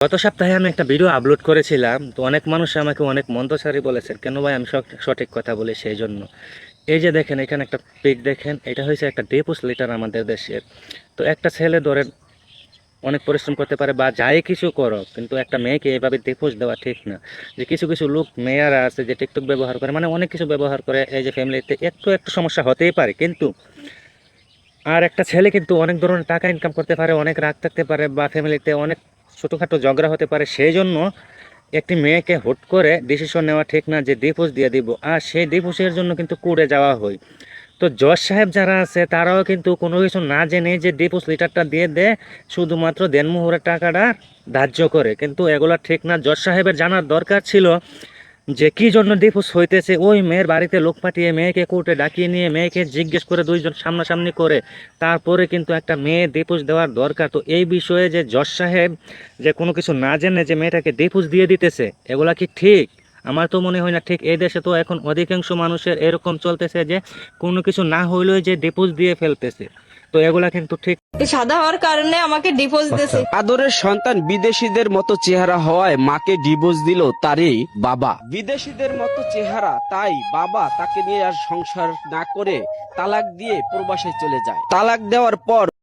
গত সপ্তাহে আমি একটা ভিডিও আপলোড করেছিলাম, তো অনেক মানুষ আমাকে অনেক মন্তসারী বলেছেন কেন ভাই আমি সঠিক কথা বলি সেই জন্য। এই যে দেখেন এখানে একটা পিক দেখেন, এটা হয়েছে একটা ডিভোর্স লেটার আমাদের দেশের। তো একটা ছেলে ধরেন অনেক পরিশ্রম করতে পারে বা যাই কিছু করো, কিন্তু একটা মেয়েকে এভাবে ডিভোর্স দেওয়া ঠিক না। যে কিছু কিছু লোক মেয়েরা আছে যে টিকটক ব্যবহার করে, মানে অনেক কিছু ব্যবহার করে, এই যে ফ্যামিলিতে একটু একটু সমস্যা হতেই পারে, কিন্তু আর একটা ছেলে কিন্তু অনেক ধরনের টাকা ইনকাম করতে পারে, অনেক রাগ থাকতে পারে বা ফ্যামিলিতে অনেক ছোটোখাটো ঝগড়া হতে পারে। সেই জন্য একটি মেয়েকে হুট করে ডিসিশন নেওয়া ঠিক না যে ডিভোর্স দিয়ে দিব, আর সেই ডিভোর্সের জন্য কিন্তু কোর্টে যাওয়া হয়। তো জজ সাহেব যারা আছে তারাও কিন্তু কোনো কিছু না জেনে যে ডিভোর্স লেটারটা দিয়ে দেয়, শুধুমাত্র দেনমোহরের টাকাটা ধার্য করে, কিন্তু এগুলা ঠিক না। জজ সাহেবের জানার দরকার ছিল যে কি জন্য ডিভোর্স হইতেছে, ওই মেয়ের বাড়িতে লোক পাঠিয়ে মেয়েকে কোর্টে ডাকিয়ে নিয়ে মেয়েকে জিজ্ঞেস করে দুইজন সামনাসামনি করে তারপরে কিন্তু একটা মেয়ে ডিভোর্স দেওয়ার দরকার। তো এই বিষয়ে যে জজ সাহেব যে কোনো কিছু না জেনে যে মেয়েটাকে ডিভোর্স দিয়ে দিতেছে, এগুলা কি ঠিক? আমার তো মনে হয় না ঠিক। এই দেশে তো এখন অধিকাংশ মানুষের এরকম চলতেছে যে কোনো কিছু না হইলেও যে ডিভোর্স দিয়ে ফেলতেছে। তো এগুলা কিন্তু ঠিক। সাদা হওয়ার কারণে আমাকে ডিভোর্স দিয়েছে। আদরের সন্তান বিদেশিদের মতো চেহারা হওয়ায় মাকে ডিভোর্স দিল তারই বাবা। বিদেশিদের মতো চেহারা, তাই বাবা তাকে নিয়ে আর সংসার না করে তালাক দিয়ে প্রবাসে চলে যায়। তালাক দেওয়ার পর